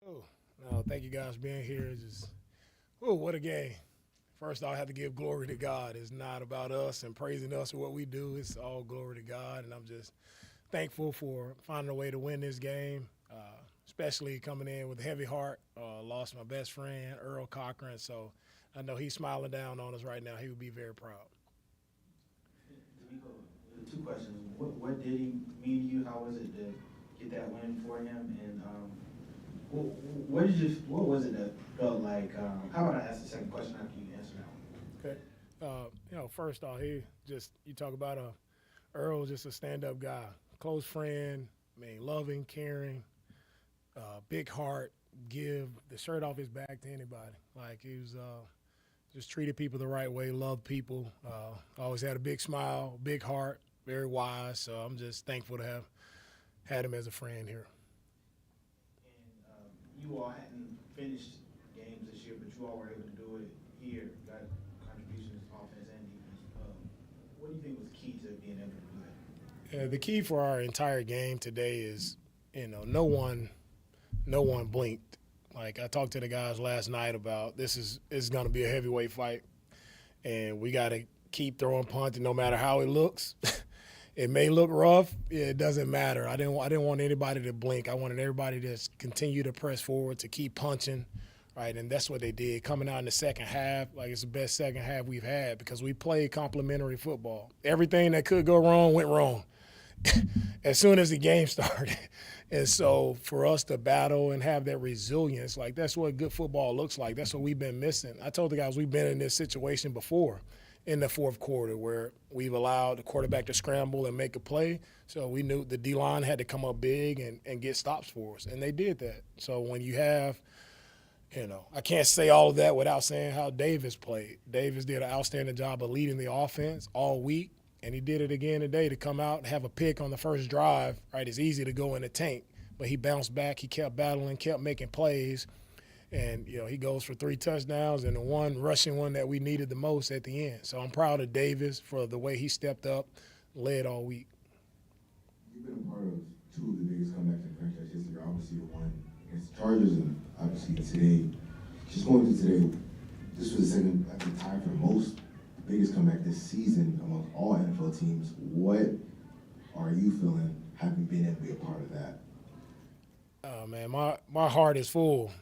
Oh, no, thank you guys for being here. It's just, oh, what a game. First, I have to give glory to God. It's not about us and praising us or what we do. It's all glory to God, and I'm just thankful for finding a way to win this game, especially coming in with a heavy heart. Lost my best friend, Earl Cochran, so I know he's smiling down on us right now. He would be very proud. D'Amico, two questions. What did he mean to you? How was it to get that win for him? And what was it that felt like? How about I ask the second question after you answer that one? Okay. First off, you talk about Earl, just a stand-up guy, close friend. I mean, loving, caring, big heart, give the shirt off his back to anybody. Like he was just treated people the right way, loved people. Always had a big smile, big heart, very wise. So I'm just thankful to have had him as a friend here. And you all hadn't finished games this year, but you all were able to do it here. Got contributions, offense and defense. What do you think was key to being able to do that? The key for our entire game today is, no one blinked. Like I talked to the guys last night about this is going to be a heavyweight fight, and we got to keep throwing punches no matter how it looks. It may look rough. It doesn't matter. I didn't want anybody to blink. I wanted everybody to continue to press forward, to keep punching, right? And that's what they did. Coming out in the second half, like it's the best second half we've had because we played complementary football. Everything that could go wrong went wrong as soon as the game started. And so for us to battle and have that resilience, like that's what good football looks like. That's what we've been missing. I told the guys we've been in this situation before in the fourth quarter where we've allowed the quarterback to scramble and make a play. So we knew the D-line had to come up big and get stops for us, and they did that. So when you have I can't say all of that without saying how Davis played. Davis did an outstanding job of leading the offense all week, and he did it again today to come out and have a pick on the first drive. Right, it's easy to go in the tank, but he bounced back. He kept battling, kept making plays, and he goes for 3 touchdowns and the one rushing one that we needed the most at the end. So I'm proud of Davis for the way he stepped up, led all week. You've been a part of two of the biggest comebacks in franchise history. Obviously, the one against the Chargers, and obviously today. Just going to today, this was the second, I think, tied for the most, the biggest comeback this season among all NFL teams. What are you feeling having been able to be a part of that? Oh man, my heart is full.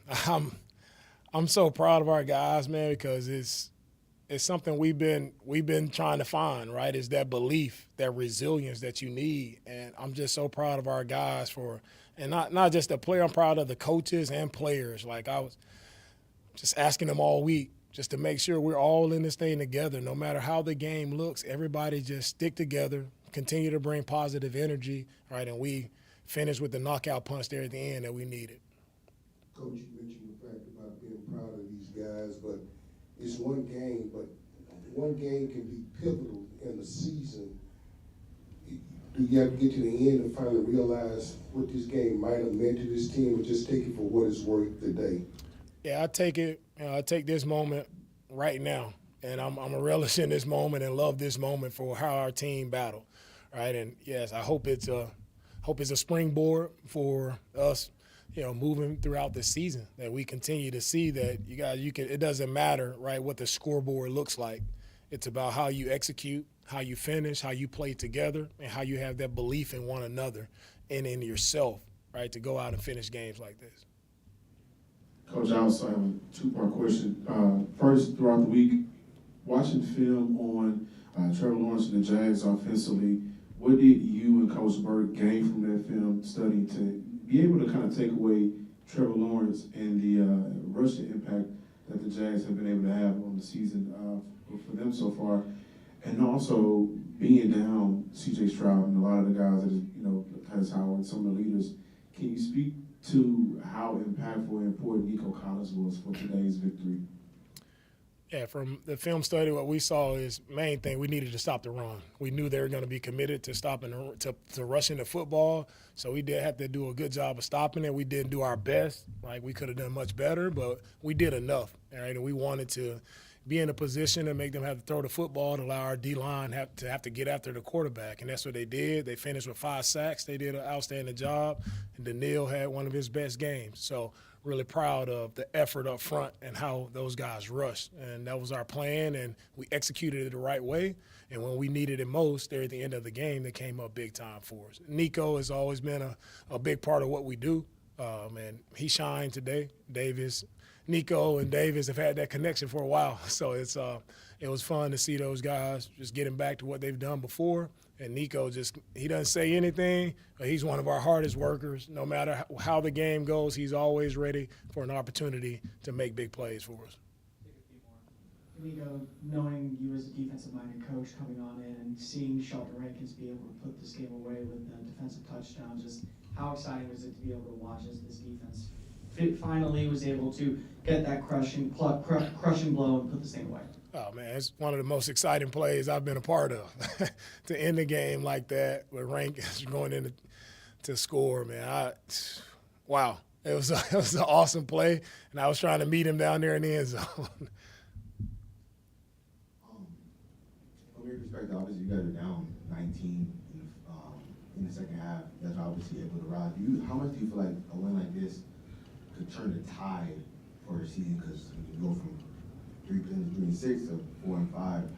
I'm so proud of our guys, man, because it's something we've been trying to find, right? It's that belief, that resilience that you need, and I'm just so proud of our guys and not just the player. I'm proud of the coaches and players. Like I was just asking them all week, just to make sure we're all in this thing together. No matter how the game looks, everybody just stick together, continue to bring positive energy, right? And we finish with the knockout punch there at the end that we needed. Coach, you mentioned the fact about being proud of these guys, but it's one game, but one game can be pivotal in the season. Do you have to get to the end and finally realize what this game might have meant to this team, or just take it for what it's worth today? Yeah, I take it. I take this moment right now, and I'm a relish in this moment and love this moment for how our team battled, right? And yes, I hope it's a springboard for us, moving throughout the season, that we continue to see that it doesn't matter, right, what the scoreboard looks like. It's about how you execute, how you finish, how you play together, and how you have that belief in one another and in yourself, right, to go out and finish games like this. Coach, I also have a two-part question. First, throughout the week, watching film on Trevor Lawrence and the Jags offensively, what did you and Coach Burke gain from that film study to be able to kind of take away Trevor Lawrence and the rushing impact that the Jags have been able to have on the season for them so far? And also being down C.J. Stroud and a lot of the guys that Titus Howard, some of the leaders, can you speak to how impactful and important Nico Collins was for today's victory? Yeah, from the film study, what we saw is main thing, we needed to stop the run. We knew they were going to be committed to stopping to rushing the football, so we did have to do a good job of stopping it. We didn't do our best. Like we could have done much better, but we did enough. Right, and we wanted to be in a position and make them have to throw the football to allow our D-line have to get after the quarterback. And that's what they did. They finished with 5 sacks. They did an outstanding job. And Daniil had one of his best games. So really proud of the effort up front and how those guys rushed. And that was our plan, and we executed it the right way. And when we needed it most, there at the end of the game, they came up big time for us. Nico has always been a big part of what we do, and he shined today. Nico and Davis have had that connection for a while, so it was fun to see those guys just getting back to what they've done before. And Nico he doesn't say anything, but he's one of our hardest workers. No matter how the game goes, he's always ready for an opportunity to make big plays for us. Nico, knowing you as a defensive-minded coach coming on in and seeing Shelton Rankins be able to put this game away with the defensive touchdown, just how exciting was it to be able to watch as this defense finally was able to get that crushing blow and put this thing away? Oh, man, it's one of the most exciting plays I've been a part of. To end the game like that with Rankins going in to score, man, wow. It was an awesome play, and I was trying to meet him down there in the end zone. From your perspective, obviously you guys are down 19 in the second half. You guys are obviously able to rise. How much do you feel like a win like this could turn the tide for a season? Because you go from 3-6 to 4-5.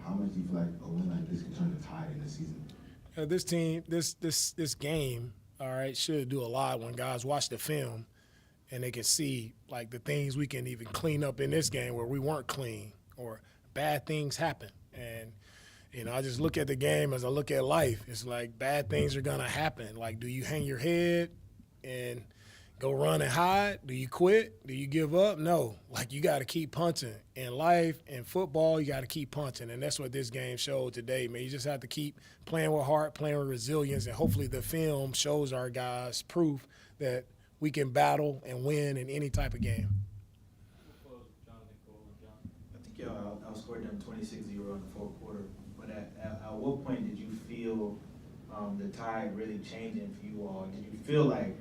How much do you feel like a win like this could turn the tide in the season? This team, this game, all right, should do a lot when guys watch the film and they can see like the things we can even clean up in this game where we weren't clean or bad things happen. And I just look at the game as I look at life. It's like bad things are gonna happen. Like, do you hang your head and go run and hide? Do you quit? Do you give up? No. Like, you got to keep punching. In life, in football, you got to keep punching, and that's what this game showed today, man. You just have to keep playing with heart, playing with resilience, and hopefully the film shows our guys proof that we can battle and win in any type of game. I think y'all outscored them 26-0 in the fourth quarter. But at what point did you feel the tide really changing for you all? Did you feel like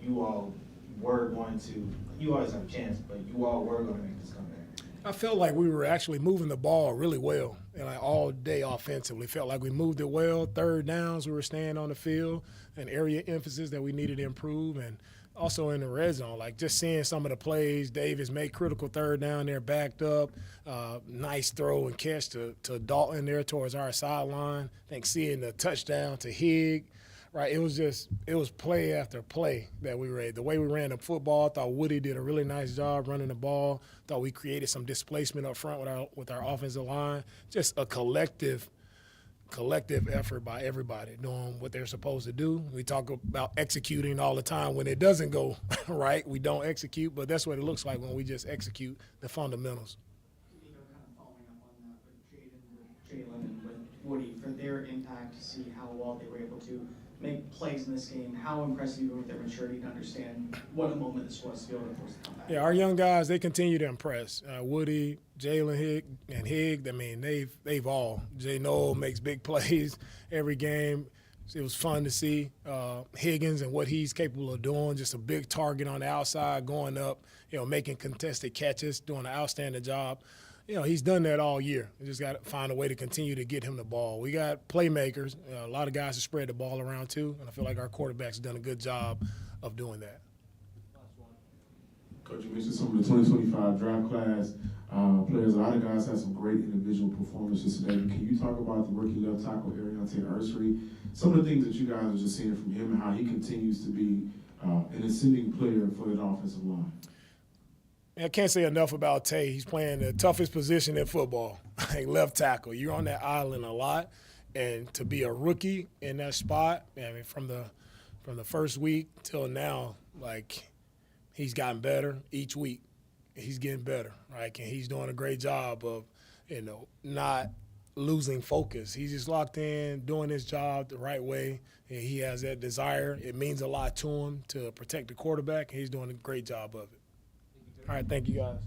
you all were going to – you always have a chance, but you all were going to make this comeback? I felt like we were actually moving the ball really well, and like all day offensively. Felt like we moved it well. Third downs, we were staying on the field, an area emphasis that we needed to improve, and also in the red zone, like just seeing some of the plays. Davis made critical third down there, backed up, nice throw and catch to Dalton there towards our sideline. I think seeing the touchdown to Higg. Right, it was play after play that we ran. The way we ran the football, I thought Woody did a really nice job running the ball. Thought we created some displacement up front with our offensive line. Just a collective effort by everybody doing what they're supposed to do. We talk about executing all the time. When it doesn't go right, we don't execute, but that's what it looks like when we just execute the fundamentals. Kind of following up on that with Jaden, with Jalen, and with Woody for their impact to see how well they were able to make plays in this game. How impressive you were with their maturity to understand what a moment this was to be able to force the comeback. Yeah, our young guys, they continue to impress. Woody, Jalen Higg, I mean, they've all. Jay Noel makes big plays every game. It was fun to see Higgins and what he's capable of doing, just a big target on the outside, going up, making contested catches, doing an outstanding job. He's done that all year. We just got to find a way to continue to get him the ball. We got playmakers, a lot of guys to spread the ball around too, and I feel like our quarterback's done a good job of doing that. Coach, you mentioned some of the 2025 draft class players. A lot of guys had some great individual performances today. Can you talk about the rookie left tackle, Ariante Ursary? Some of the things that you guys are just seeing from him and how he continues to be an ascending player for that offensive line. I can't say enough about Tay. He's playing the toughest position in football, like left tackle. You're on that island a lot, and to be a rookie in that spot, I mean, from the first week till now, like he's gotten better each week. He's getting better, right? And he's doing a great job of, not losing focus. He's just locked in, doing his job the right way, and he has that desire. It means a lot to him to protect the quarterback, and he's doing a great job of it. All right, thank you, guys.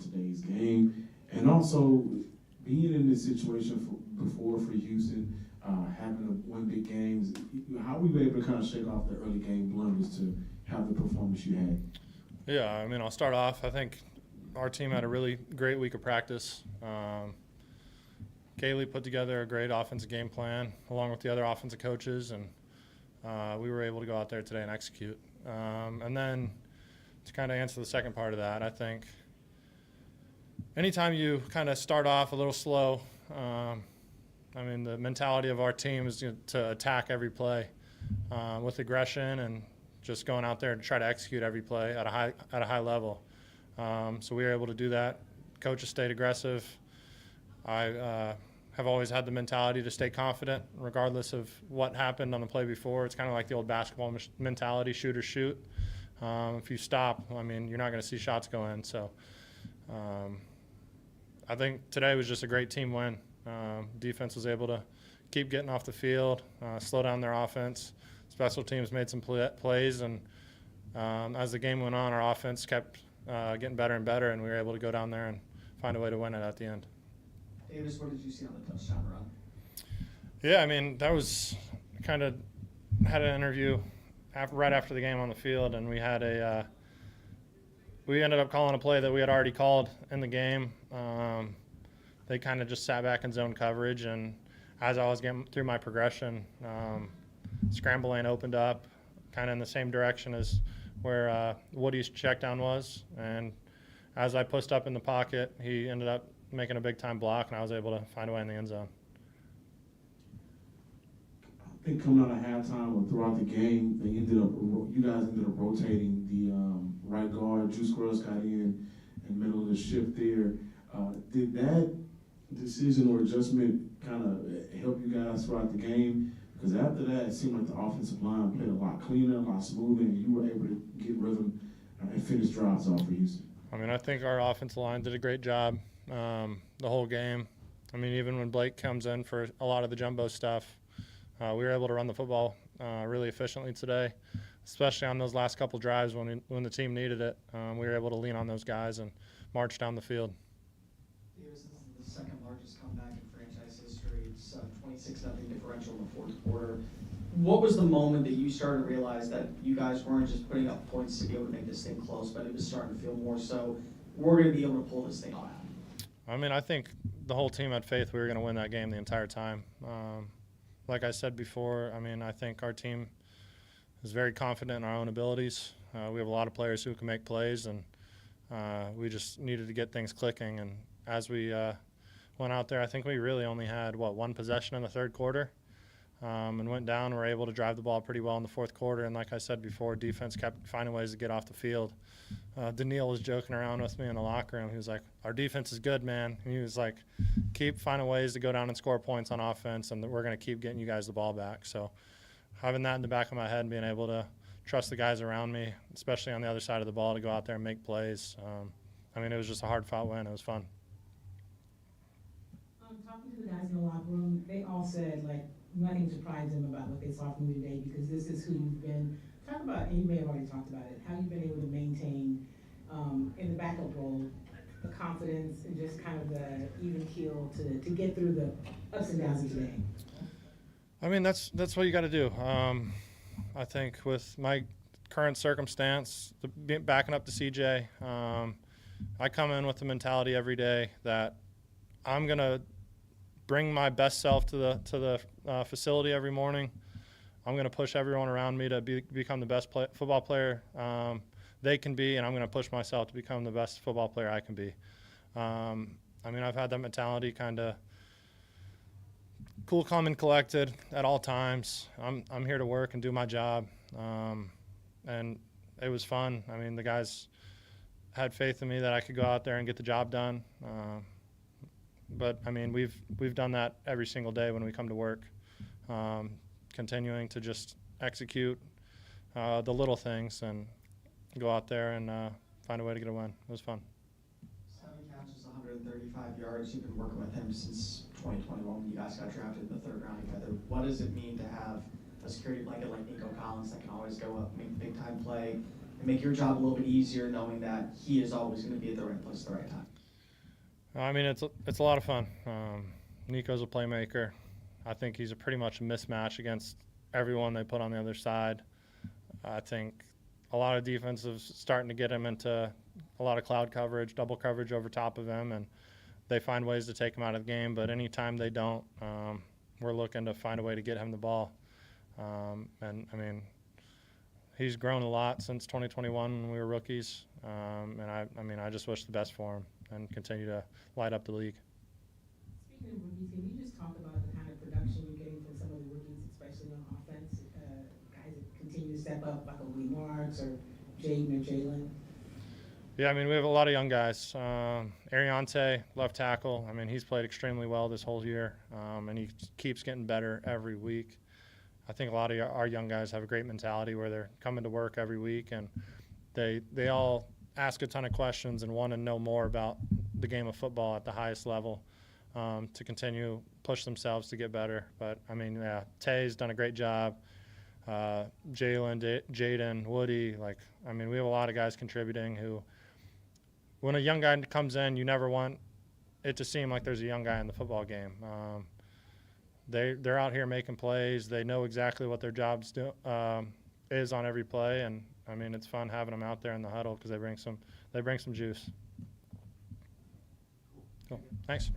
today's game, and also being in this situation before for Houston, having to win big games. How were you able to kind of shake off the early game blunders to have the performance you had? Yeah, I mean, I'll start off. I think our team had a really great week of practice. Kaylee put together a great offensive game plan along with the other offensive coaches, and we were able to go out there today and execute. And then to kind of answer the second part of that, I think anytime you kind of start off a little slow, I mean, the mentality of our team is to attack every play with aggression and just going out there to try to execute every play at a high level. So we were able to do that. Coaches stayed aggressive. I have always had the mentality to stay confident regardless of what happened on the play before. It's kind of like the old basketball mentality, shoot or shoot. If you stop, I mean, you're not going to see shots go in. So I think today was just a great team win. Defense was able to keep getting off the field, slow down their offense. Special teams made some plays, and as the game went on, our offense kept getting better and better, and we were able to go down there and find a way to win it at the end. Davis, what did you see on the touchdown run? Yeah, I mean, that was kind of had an interview right after the game on the field, and we had we ended up calling a play that we had already called in the game. They kind of just sat back in zone coverage, and as I was getting through my progression, scramble lane opened up kind of in the same direction as where Woody's check down was, and as I pushed up in the pocket, he ended up making a big-time block, and I was able to find a way in the end zone. I think coming out of halftime or throughout the game, you guys ended up rotating the right guard. Juice Scruggs got in middle of the shift there. Did that decision or adjustment kind of help you guys throughout the game? Because after that, it seemed like the offensive line played a lot cleaner, a lot smoother, and you were able to get rhythm and finish drives off for Houston. I mean, I think our offensive line did a great job the whole game. I mean, even when Blake comes in for a lot of the jumbo stuff, we were able to run the football really efficiently today, especially on those last couple drives when the team needed it. We were able to lean on those guys and march down the field. Davis, this is the second largest comeback in franchise history. It's 26-0 differential in the fourth quarter. What was the moment that you started to realize that you guys weren't just putting up points to be able to make this thing close, but it was starting to feel more so we're going to be able to pull this thing off? I mean, I think the whole team had faith we were going to win that game the entire time. Like I said before, I mean, I think our team is very confident in our own abilities. We have a lot of players who can make plays, and we just needed to get things clicking. And as we went out there, I think we really only had, one possession in the third quarter, and went down. We were able to drive the ball pretty well in the fourth quarter. And like I said before, defense kept finding ways to get off the field. Daniil was joking around with me in the locker room. He was like, our defense is good, man. And he was like, keep finding ways to go down and score points on offense, and we're going to keep getting you guys the ball back. So having that in the back of my head and being able to trust the guys around me, especially on the other side of the ball, to go out there and make plays. I mean, it was just a hard-fought win. It was fun. Talking to the guys in the locker room, they all said, like, nothing surprised them about what they saw from you today because this is who you've been. Talk about, and you may have already talked about it, how you've been able to maintain in the backup role the confidence and just kind of the even keel to get through the ups and downs of today. I mean, that's what you got to do. I think with my current circumstance, backing up to CJ, I come in with the mentality every day that I'm going to bring my best self to the facility every morning. I'm going to push everyone around me to become the best football player they can be, and I'm going to push myself to become the best football player I can be. I mean, I've had that mentality, kind of cool, calm, and collected at all times. I'm here to work and do my job, and it was fun. I mean, the guys had faith in me that I could go out there and get the job done. But I mean, we've done that every single day when we come to work, continuing to just execute the little things and go out there and find a way to get a win. It was fun. 7 catches, 135 yards. You've been working with him since 2021 when you guys got drafted in the third round together. What does it mean to have a security blanket like Nico Collins that can always go up, make a big-time play, and make your job a little bit easier knowing that he is always going to be at the right place at the right time? I mean, it's a lot of fun. Nico's a playmaker. I think he's pretty much a mismatch against everyone they put on the other side. I think a lot of defensives starting to get him into a lot of cloud coverage, double coverage over top of him, and they find ways to take him out of the game. But anytime they don't, we're looking to find a way to get him the ball. And I mean, he's grown a lot since 2021 when we were rookies. And I mean, I just wish the best for him and continue to light up the league. Speaking of rookies, can you just talk about the kind of production you're getting from some of the rookies, especially on offense? Guys that continue to step up, like a Lee Marks or Jaden or Jalen? Yeah, I mean, we have a lot of young guys. Ariante, left tackle. I mean, he's played extremely well this whole year, and he keeps getting better every week. I think a lot of our young guys have a great mentality where they're coming to work every week, and they all ask a ton of questions and want to know more about the game of football at the highest level to continue push themselves to get better. But, I mean, yeah, Tay's done a great job. Jalen, Jaden, Woody, I mean, we have a lot of guys contributing who, when a young guy comes in, you never want it to seem like there's a young guy in the football game. They're out here making plays. They know exactly what their job is on every play, and I mean, it's fun having them out there in the huddle because they bring some juice. Cool. Thanks.